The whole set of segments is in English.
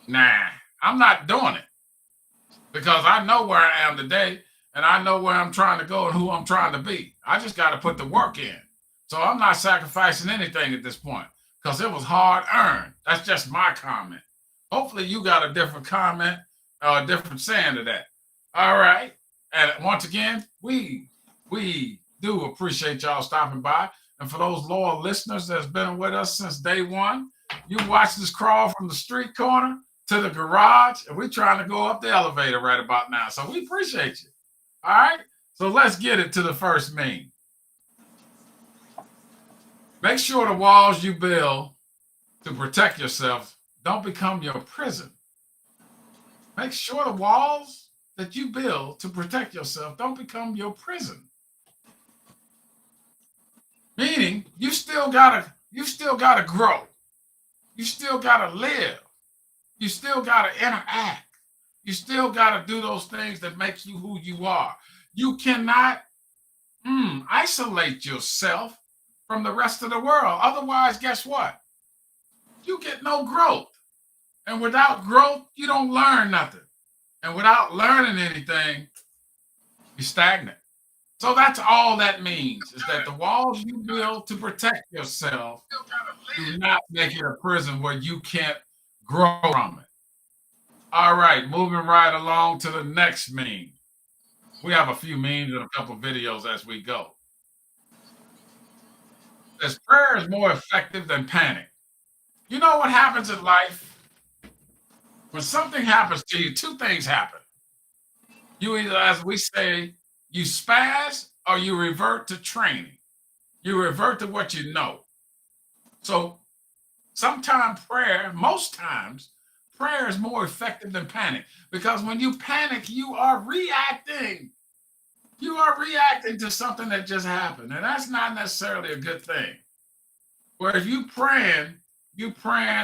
Nah, I'm not doing it because I know where I am today and I know where I'm trying to go and who I'm trying to be. I just got to put the work in. So I'm not sacrificing anything at this point because it was hard earned. That's just my comment. Hopefully, you got a different comment or a different saying to that. All right. And once again, we do appreciate y'all stopping by. And for those loyal listeners that's been with us since day one, you watched us crawl from the street corner to the garage, and we're trying to go up the elevator right about now. So we appreciate you. All right. So let's get it to the first meme. Make sure the walls you build to protect yourself don't become your prison. Make sure the walls that you build to protect yourself don't become your prison. Meaning you still gotta grow. You still gotta live. You still gotta interact. You still gotta do those things that makes you who you are. You cannot isolate yourself from the rest of the world. Otherwise, guess what? You get no growth. And without growth, you don't learn nothing. And without learning anything, you're stagnant. So that's all that means is that the walls you build to protect yourself do not make it a prison where you can't grow from it. All right, moving right along to the next meme. We have a few memes and a couple videos as we go. As prayer is more effective than panic. You know what happens in life? When something happens to you, two things happen. You either, as we say, you spaz or you revert to training. You revert to what you know. So sometimes prayer, most times, prayer is more effective than panic because when you panic, you are reacting. You are reacting to something that just happened, and that's not necessarily a good thing. Whereas you praying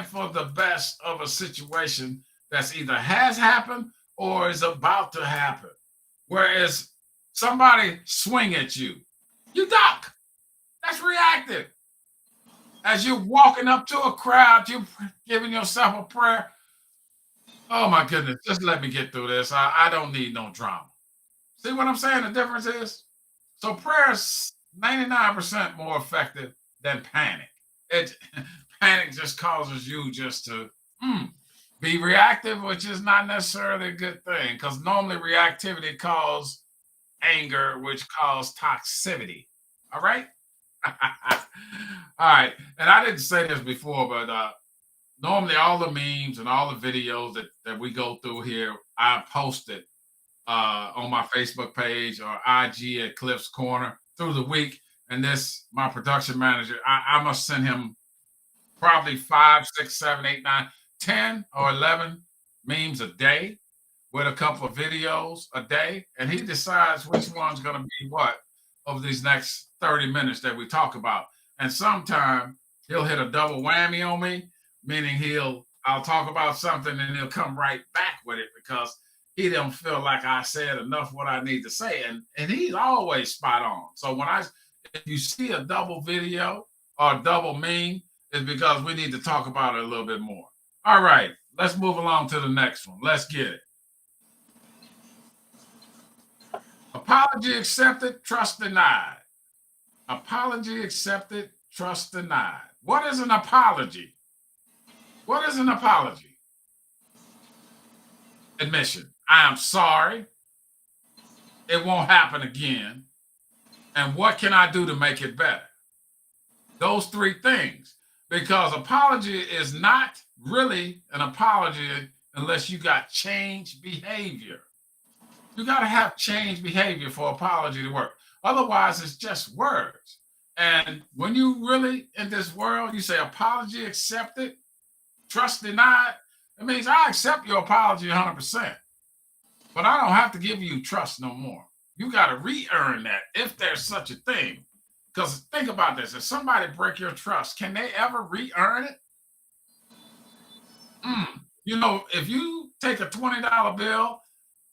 for the best of a situation that's either has happened or is about to happen. Whereas somebody swing at you, you duck. That's reactive. As you're walking up to a crowd, you're giving yourself a prayer. Oh my goodness, just let me get through this. I don't need no drama. See what I'm saying? The difference is so prayer is 99% more effective than panic. It panic just causes you just to be reactive, which is not necessarily a good thing because normally reactivity causes anger, which causes toxicity. All right. All right. And I didn't say this before, but normally all the memes and all the videos that we go through here, I post it on my Facebook page or IG at Cliff's Corner through the week. And this, my production manager, I must send him probably 5, 6, 7, 8, 9, 10 or 11 memes a day with a couple of videos a day. And he decides which one's going to be what of these next 30 minutes that we talk about. And sometime he'll hit a double whammy on me, meaning I'll talk about something and he'll come right back with it because he don't feel like I said enough what I need to say. And he's always spot on. So if you see a double video or a double meme, it's because we need to talk about it a little bit more. All right, let's move along to the next one. Let's get it. Apology accepted, trust denied. Apology accepted, trust denied. What is an apology? What is an apology? Admission. I am sorry. It won't happen again. And what can I do to make it better? Those three things. Because apology is not really an apology unless you got changed behavior. You got to have changed behavior for apology to work. Otherwise, it's just words. And when you really in this world, you say apology accepted, trust denied, it means I accept your apology 100%. But I don't have to give you trust no more. You got to re-earn that if there's such a thing. Because think about this. If somebody break your trust, can they ever re-earn it? If you take a $20 bill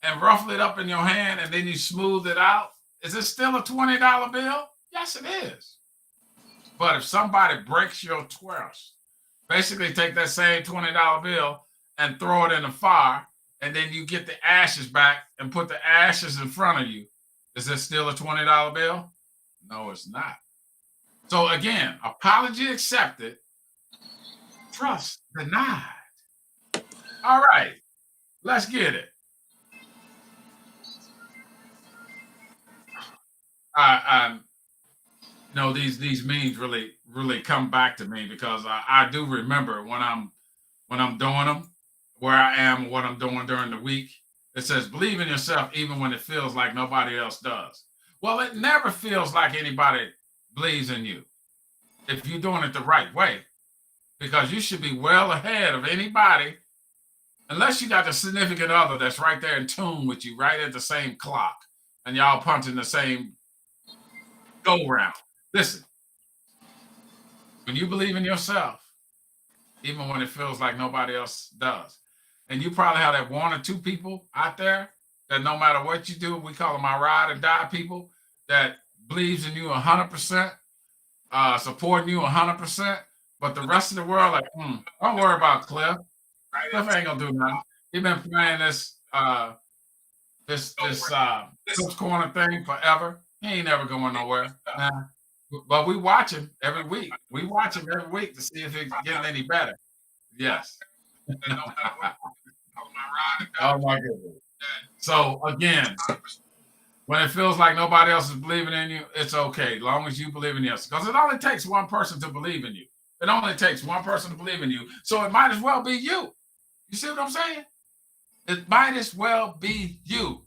and ruffle it up in your hand and then you smooth it out, is it still a $20 bill? Yes, it is. But if somebody breaks your trust, basically take that same $20 bill and throw it in the fire, and then you get the ashes back and put the ashes in front of you, is it still a $20 bill? No, it's not. So again, apology accepted, trust denied. All right, let's get it. I these memes really come back to me because I do remember when I'm doing them, where I am, what I'm doing during the week. It says, believe in yourself even when it feels like nobody else does. Well, it never feels like anybody believes in you if you're doing it the right way, because you should be well ahead of anybody, unless you got the significant other that's right there in tune with you, right at the same clock, and y'all punching the same go round. Listen, when you believe in yourself, even when it feels like nobody else does, and you probably have that one or two people out there that no matter what you do, we call them our ride or die people, that believes in you 100%, supporting you 100%, but the rest of the world, like, don't worry about Cliff. Cliff ain't gonna do nothing. He been playing this Cliff's Corner thing forever. He ain't never going nowhere. Nah. But we watch him every week. We watch him every week to see if it's getting any better. Yes. Oh my goodness. So again, when it feels like nobody else is believing in you, it's okay, as long as you believe in yourself. Because it only takes one person to believe in you. It only takes one person to believe in you. So it might as well be you. You see what I'm saying? It might as well be you.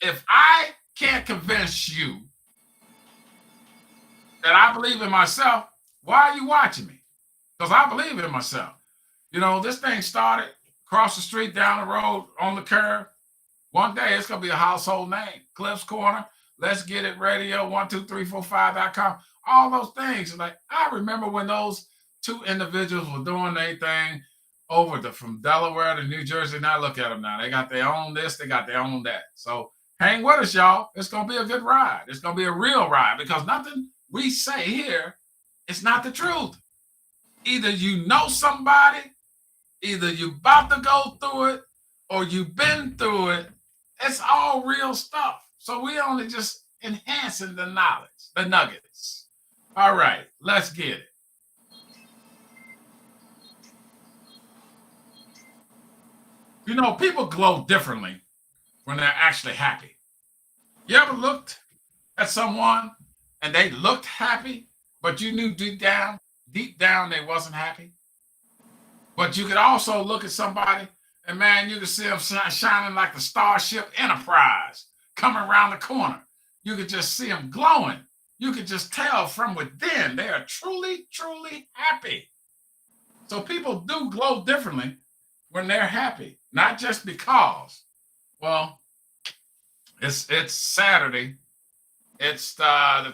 If I can't convince you that I believe in myself, why are you watching me? Because I believe in myself. This thing started across the street, down the road, on the curb. One day it's going to be a household name. Cliff's Corner, Let's Get It Radio, 12345.com. All those things. Like, I remember when those two individuals were doing their thing from Delaware to New Jersey. Now look at them now. They got their own this, they got their own that. So hang with us, y'all. It's going to be a good ride. It's going to be a real ride, because nothing we say here is not the truth. Either you know somebody, either you're about to go through it, or you've been through it. It's all real stuff. So we only just enhancing the knowledge, the nuggets. All right, let's get it. People glow differently when they're actually happy. You ever looked at someone and they looked happy, but you knew deep down they wasn't happy? But you could also look at somebody and, man, you could see them shining like the Starship Enterprise coming around the corner. You could just see them glowing. You could just tell from within they are truly, truly happy. So people do glow differently when they're happy, not just because, well, it's Saturday. It's the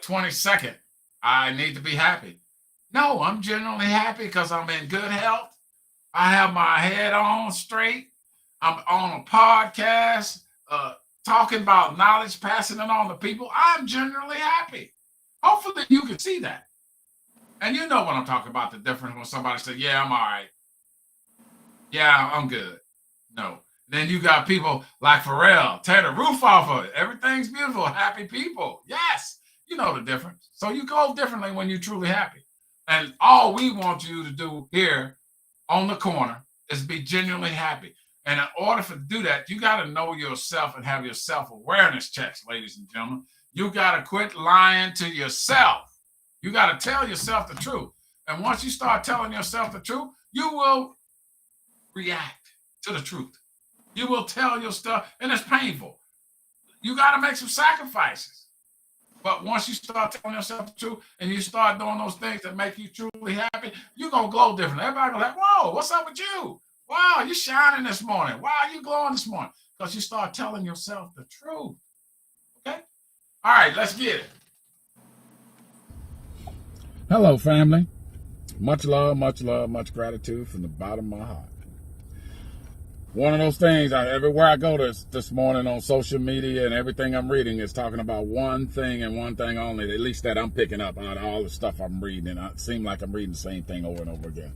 22nd. I need to be happy. No, I'm generally happy because I'm in good health. I have my head on straight. I'm on a podcast talking about knowledge, passing it on to people. I'm generally happy. Hopefully you can see that. And you know what I'm talking about, the difference when somebody says, yeah, I'm all right. Yeah, I'm good. No. Then you got people like Pharrell, tear the roof off of it. Everything's beautiful. Happy people. Yes. You know the difference. So you go differently when you're truly happy. And all we want you to do here on the corner is be genuinely happy. And in order to do that, you got to know yourself and have your self-awareness checks, ladies and gentlemen. You got to quit lying to yourself. You got to tell yourself the truth. And once you start telling yourself the truth, you will react to the truth. You will tell your stuff, and it's painful. You got to make some sacrifices. But once you start telling yourself the truth and you start doing those things that make you truly happy, you're going to glow different. Everybody going to be like, whoa, what's up with you? Wow, you're shining this morning. Wow, you glowing this morning. Because you start telling yourself the truth. Okay? All right, let's get it. Hello, family. Much love, much gratitude from the bottom of my heart. One of those things, everywhere I go this morning on social media and everything I'm reading is talking about one thing and one thing only, at least that I'm picking up out of all the stuff I'm reading. And it seems like I'm reading the same thing over and over again.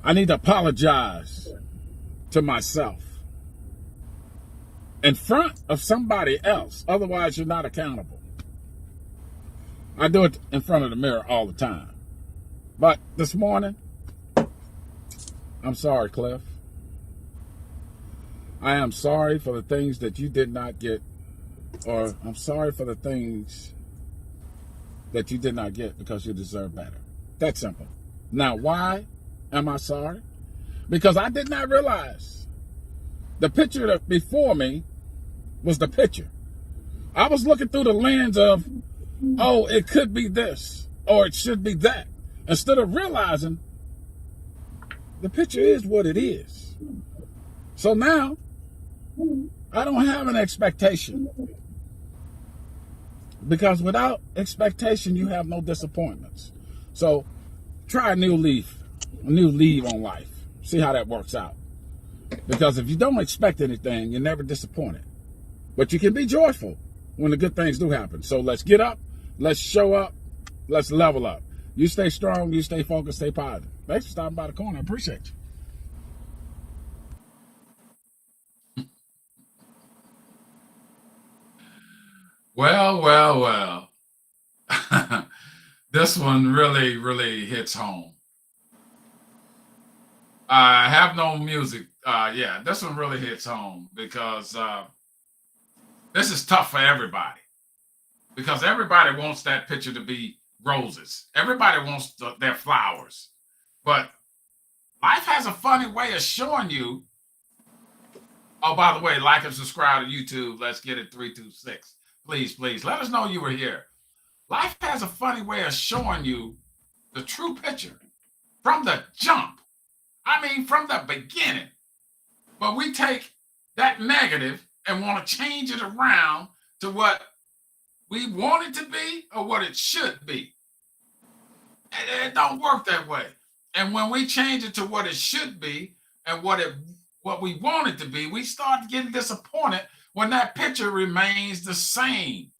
I need to apologize to myself in front of somebody else. Otherwise, you're not accountable. I do it in front of the mirror all the time. But this morning, I'm sorry, Cliff. I am sorry for the things that you did not get, or I'm sorry for the things that you did not get because you deserve better. That's simple. Now, why am I sorry? Because I did not realize the picture that before me was the picture. I was looking through the lens of, oh, it could be this, or it should be that, instead of realizing the picture is what it is. So now, I don't have an expectation. Because without expectation, you have no disappointments. So try a new leaf on life. See how that works out. Because if you don't expect anything, you're never disappointed. But you can be joyful when the good things do happen. So let's get up, let's show up, let's level up. You stay strong, you stay focused, stay positive. Thanks for stopping by the corner. I appreciate you. Well. This one really hits home. I have no music. Yeah, this one really hits home because this is tough for everybody. Because everybody wants that picture to be roses. Everybody wants their flowers. But life has a funny way of showing you. Oh, by the way, like and subscribe to YouTube. Let's get it 326. Please, let us know you were here. Life has a funny way of showing you the true picture from the jump. I mean, from the beginning. But we take that negative and want to change it around to what we want it to be or what it should be. And it don't work that way. And when we change it to what it should be and what we want it to be, we start getting disappointed when that picture remains the same.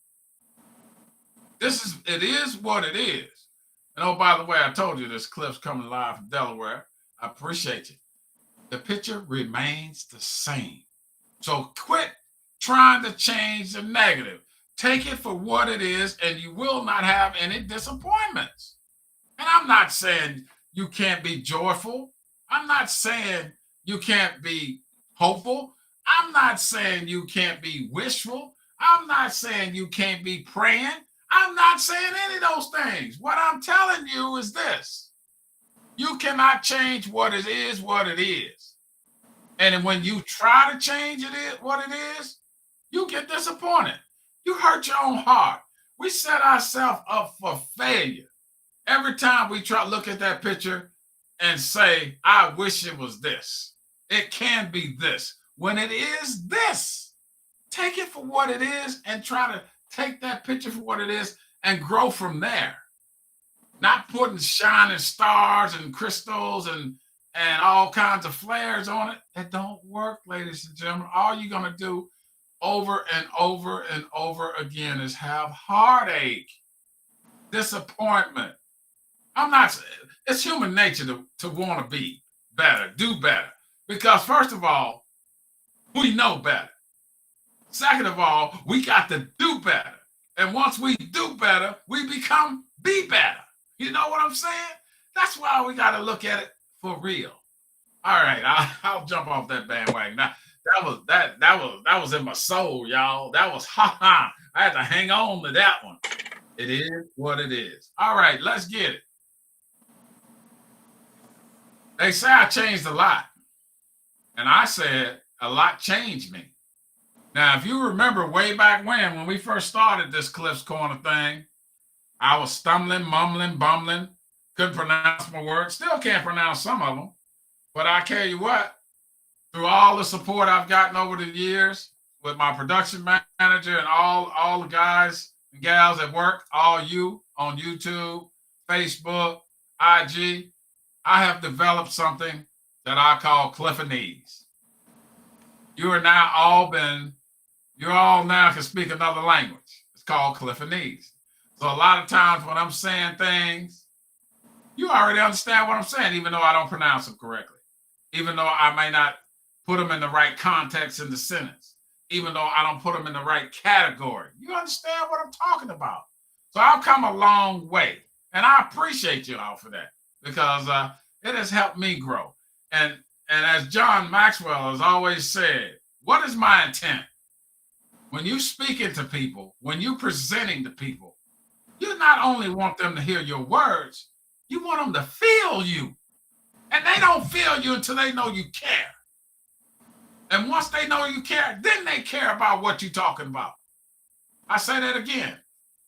It is what it is. And oh, by the way, I told you this Cliff's coming live from Delaware. I appreciate you. The picture remains the same. So quit trying to change the negative. Take it for what it is, and you will not have any disappointments. And I'm not saying you can't be joyful. I'm not saying you can't be hopeful. I'm not saying you can't be wishful. I'm not saying you can't be praying. I'm not saying any of those things. What I'm telling you is this. You cannot change what it is. And when you try to change what it is, you get disappointed. You hurt your own heart. We set ourselves up for failure. Every time we try to look at that picture and say, I wish it was this. It can be this. When it is this, take it for what it is and try to take that picture for what it is and grow from there. Not putting shining stars and crystals and all kinds of flares on it. That don't work, ladies and gentlemen. All you're going to do over and over and over again is have heartache, disappointment. It's human nature to want to be better, do better. Because first of all, we know better. Second of all, we got to do better. And once we do better, we be better. You know what I'm saying? That's why we got to look at it for real. All right, I'll jump off that bandwagon. Now, that was in my soul, y'all. That was I had to hang on to that one. It is what it is. All right, let's get it. They say I changed a lot. And I said a lot changed me. Now, if you remember way back when we first started this Cliff's Corner thing, I was stumbling, mumbling, bumbling, couldn't pronounce my words. Still can't pronounce some of them. But I tell you what, through all the support I've gotten over the years with my production manager and all the guys and gals at work, all you on YouTube, Facebook, IG, I have developed something that I call Cliffonese. You all now can speak another language. It's called Cliffonese. So a lot of times when I'm saying things You already understand what I'm saying, even though I don't pronounce them correctly, even though I may not put them in the right context in the sentence, even though I don't put them in the right category. You understand what I'm talking about? So I've come a long way, and I appreciate you all for that because it has helped me grow. And as John Maxwell has always said, what is my intent? When you speaking to people, when you presenting to people, you not only want them to hear your words, you want them to feel you. And they don't feel you until they know you care. And once they know you care, then they care about what you're talking about. I say that again.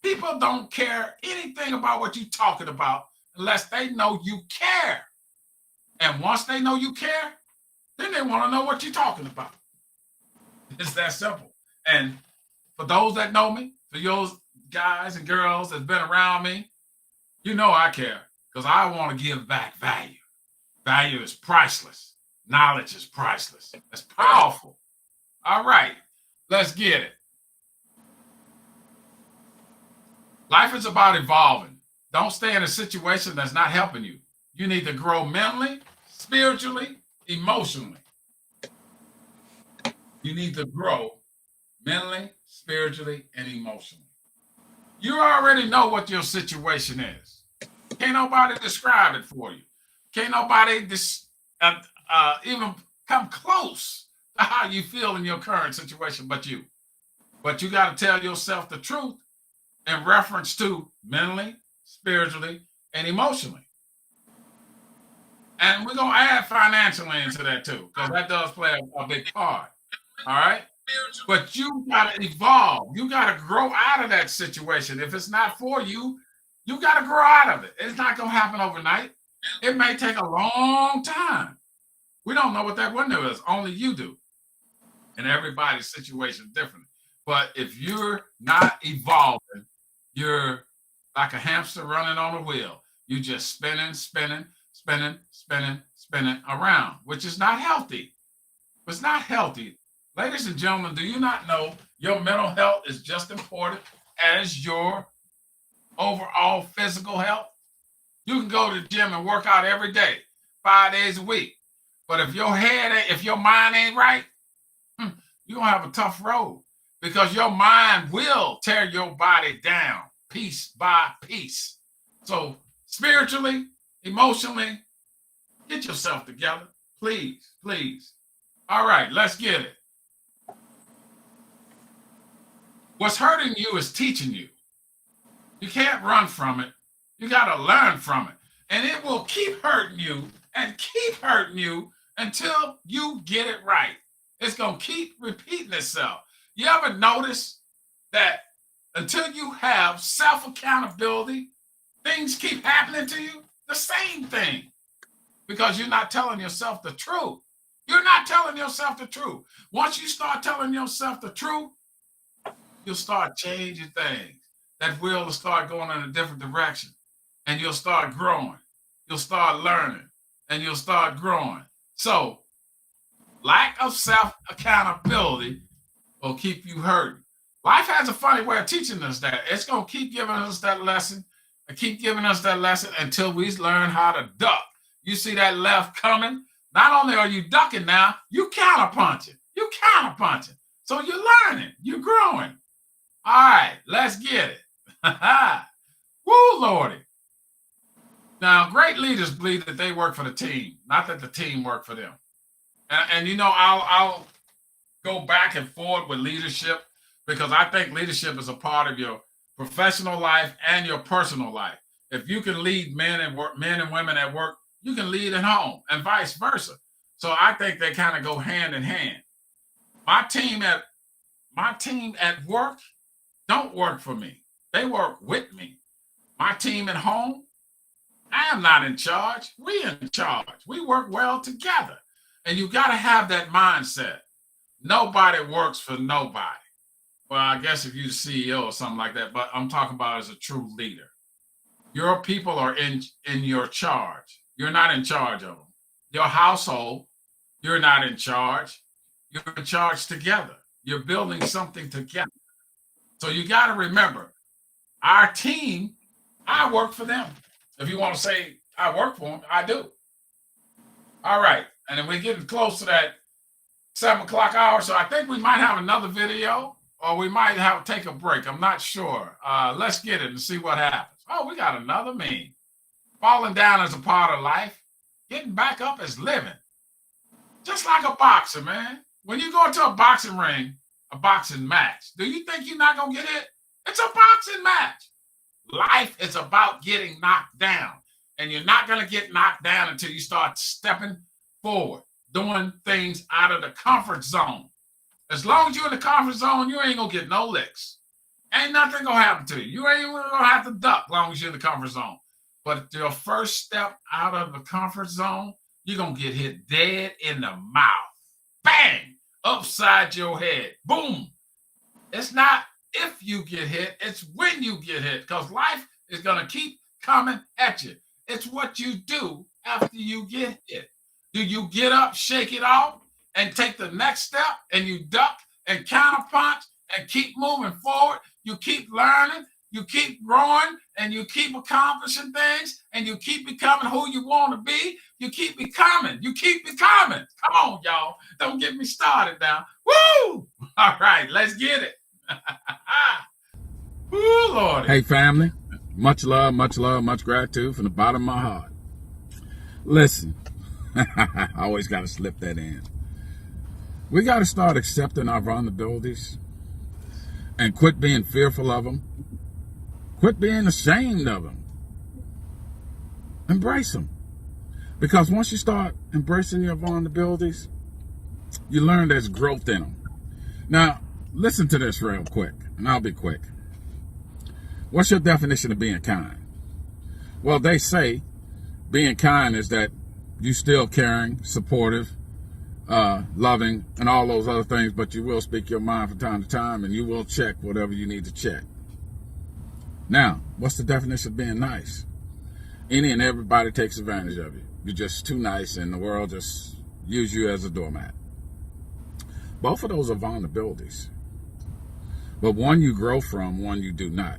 People don't care anything about what you're talking about unless they know you care. And once they know you care, then they want to know what you're talking about. It's that simple. And for those that know me, for those guys and girls that's been around me, you know I care because I want to give back value. Value is priceless. Knowledge is priceless. It's powerful. All right, let's get it. Life is about evolving. Don't stay in a situation that's not helping you. You need to grow mentally, spiritually, emotionally. You need to grow mentally, spiritually, and emotionally. You already know what your situation is. Can't nobody describe it for you. Can't nobody even come close to how you feel in your current situation but you. But you got to tell yourself the truth in reference to mentally, spiritually, and emotionally. And we're going to add financially into that too, because that does play a big part. All right? But you got to evolve. You got to grow out of that situation. If it's not for you, you got to grow out of it. It's not going to happen overnight. It may take a long time. We don't know what that window is. Only you do. And everybody's situation is different. But if you're not evolving, you're like a hamster running on a wheel. You're just spinning around, which is not healthy. It's not healthy. Ladies and gentlemen, do you not know your mental health is just important as your overall physical health? You can go to the gym and work out every day, 5 days a week. But if your mind ain't right, you're going to have a tough road because your mind will tear your body down piece by piece. So spiritually, emotionally, get yourself together. Please, please. All right, let's get it. What's hurting you is teaching you. You can't run from it. You got to learn from it. And it will keep hurting you and keep hurting you until you get it right. It's going to keep repeating itself. You ever notice that until you have self-accountability, things keep happening to you? The same thing. Because you're not telling yourself the truth. You're not telling yourself the truth. Once you start telling yourself the truth, you'll start changing things. That wheel will start going in a different direction. And you'll start growing. You'll start learning. And you'll start growing. So, lack of self-accountability will keep you hurting. Life has a funny way of teaching us that. It's going to keep giving us that lesson and keep giving us that lesson until we learn how to duck. You see that left coming? Not only are you ducking now, you counterpunching. You counterpunching. So you're learning. You're growing. All right, let's get it. Woo, Lordy. Now, great leaders believe that they work for the team, not that the team work for them. And you know, I'll go back and forth with leadership because I think leadership is a part of your professional life and your personal life. If you can lead men and women at work, you can lead at home and vice versa. So I think they kind of go hand in hand. My team at work don't work for me. They work with me. My team at home, I am not in charge. We in charge. We work well together. And you got to have that mindset. Nobody works for nobody. Well, I guess if you're the CEO or something like that, but I'm talking about as a true leader. Your people are in your charge. You're not in charge of them. Your household, you're not in charge. You're in charge together. You're building something together. So you got to remember, our team, I work for them. If you want to say I work for them. I do. All right. And then we're getting close to that 7 o'clock hour. So I think we might have another video or we might have to take a break. I'm not sure. Let's get it and see what happens. Oh, we got another meme. Falling down is a part of life. Getting back up is living. Just like a boxer, man. When you go into a boxing ring, a boxing match, do you think you're not going to get hit? It's a boxing match. Life is about getting knocked down. And you're not going to get knocked down until you start stepping forward, doing things out of the comfort zone. As long as you're in the comfort zone, you ain't going to get no licks. Ain't nothing going to happen to you. You ain't going to have to duck as long as you're in the comfort zone. But your first step out of the comfort zone, you're going to get hit dead in the mouth. Bang! Upside your head. Boom! It's not if you get hit, it's when you get hit, because life is going to keep coming at you. It's what you do after you get hit. Do you get up, shake it off, and take the next step, and you duck and counterpunch and keep moving forward? You keep learning, you keep growing, and you keep accomplishing things, and you keep becoming who you want to be. You keep becoming. You keep becoming. Come on, y'all. Don't get me started now. Woo! All right, let's get it. Woo, Lord. Hey, family. Much love, much gratitude from the bottom of my heart. Listen, I always got to slip that in. We got to start accepting our vulnerabilities and quit being fearful of them. Quit being ashamed of them. Embrace them. Because once you start embracing your vulnerabilities, you learn there's growth in them. Now, listen to this real quick, and I'll be quick. What's your definition of being kind? Well, they say being kind is that you still caring, supportive, loving, and all those other things, but you will speak your mind from time to time, and you will check whatever you need to check. Now, what's the definition of being nice? Any and everybody takes advantage of you. You're just too nice, and the world just use you as a doormat. Both of those are vulnerabilities. But one you grow from, one you do not.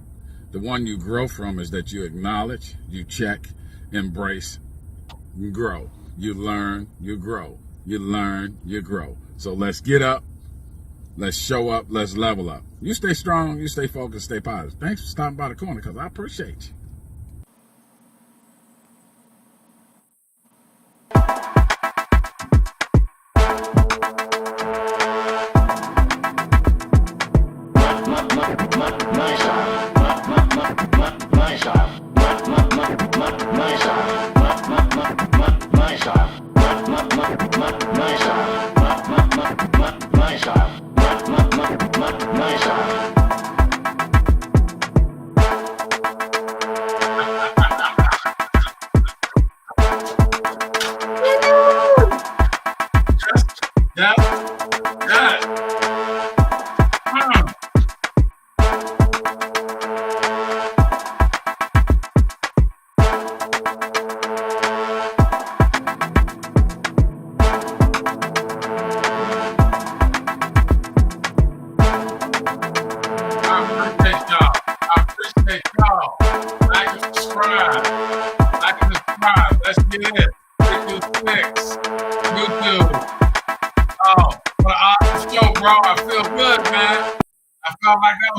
The one you grow from is that you acknowledge, you check, embrace, you grow. You learn, you grow. You learn, you grow. So let's get up, let's show up, let's level up. You stay strong, you stay focused, stay positive. Thanks for stopping by the corner, because I appreciate you.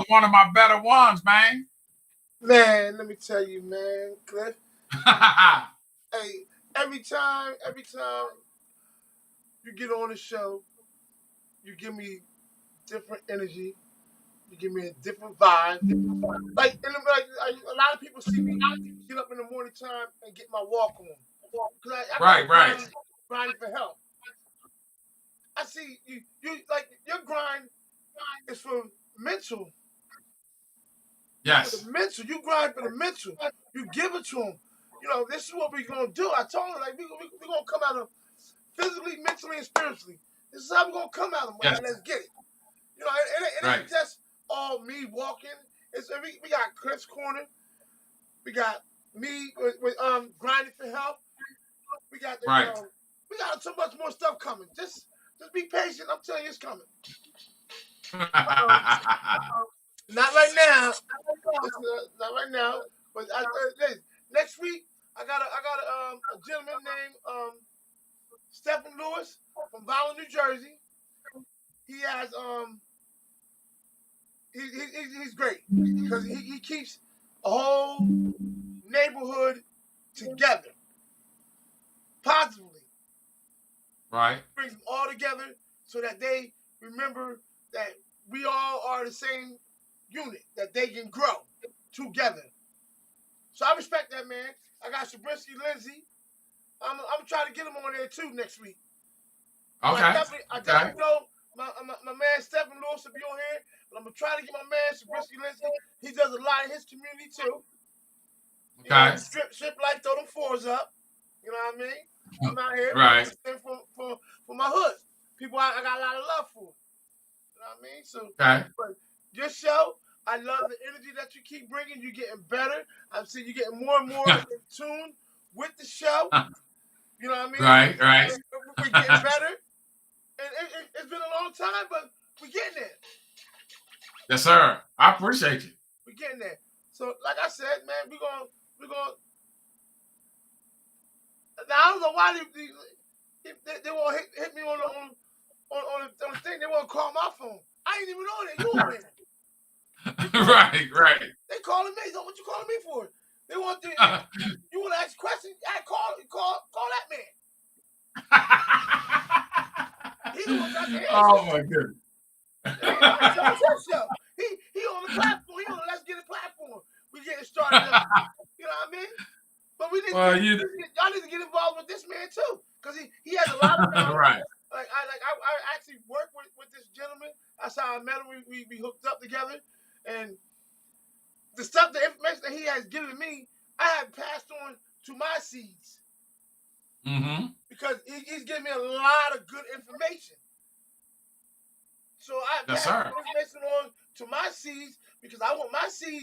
One of my better ones, man. Man, let me tell you, man, Cliff. Hey, every time you get on the show, you give me different energy. You give me a different vibe. Like a lot of people see me get up in the morning time and get my walk on. Right. Grinding for help. I see you like your grind is for mental. Yes. For the mental, you grind for the mental. You give it to them. You know, this is what we're gonna do. I told them, like, we're gonna come at them physically, mentally, and spiritually. This is how we're gonna come at them. Yes. Let's get it. You know, it ain't just all me walking. It's we got Cliff's Corner. We got me with grinding for help. We got we got so much more stuff coming. Just be patient. I'm telling you, it's coming. Not right now. Not right now. But next week, I got a gentleman named Stephen Lewis from Violin, New Jersey. He has he's great because he keeps a whole neighborhood together positively. Right. Brings them all together so that they remember that we all are the same unit, that they can grow together. So I respect that, man. I got Shabrinsky Lindsay. I'm trying to get him on there too next week. Okay. I definitely know my man Stephen Lewis will be on here, but I'm gonna try to get my man Shabrinsky Lindsay. He does a lot in his community too. Okay. Strip life, throw them fours up. You know what I mean? I'm out here right. for my hood. People I got a lot of love for. You know what I mean? So but your show, I love the energy that you keep bringing. You're getting better. I'm seeing you getting more and more in tune with the show. You know what I mean? Right. We're getting better. And it's been a long time, but we're getting there. Yes, sir. I appreciate you. We're getting there. So, like I said, man, we're gonna. Now I don't know why they won't hit me on the thing. They won't call my phone. I ain't even on it. You on it? right. They calling me. So what you calling me for? They want to. You want to ask questions? Call that man. He the one got the answer. Oh my goodness. He on the platform. He on the Let's Get It platform. We getting started. You know what I mean? But we y'all need to get involved with this man too, because he has a lot of knowledge. Right. I actually worked with this gentleman. That's how I met him. We hooked up together, and the information that he has given me, I have passed on to my seeds. Mm-hmm. Because he's giving me a lot of good information. So I passed information on to my seeds because I want my seeds